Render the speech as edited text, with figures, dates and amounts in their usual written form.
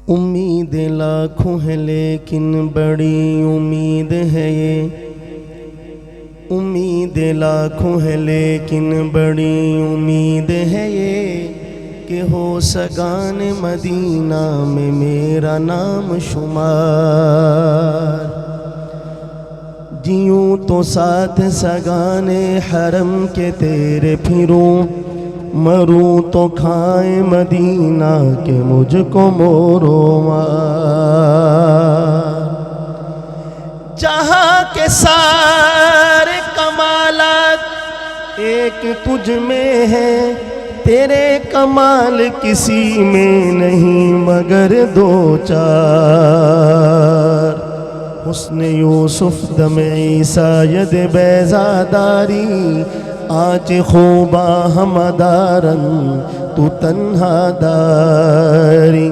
امید لاکھوں ہے لیکن بڑی امید ہے یہ، امید لاکھوں ہے لیکن بڑی امید ہے یہ کہ ہو سگان مدینہ میں میرا نام شمار۔ جیوں تو ساتھ سگان حرم کے تیرے پھروں، مروں تو کھائیں مدینہ کے مجھ کو مورو مار۔ جہاں کے سارے کمالات ایک تجھ میں ہے، تیرے کمال کسی میں نہیں مگر دو چار۔ حسن یوسف دم عیسیٰ ید بیضاداری، آج خوبا ہمدارن تو تنہا داری۔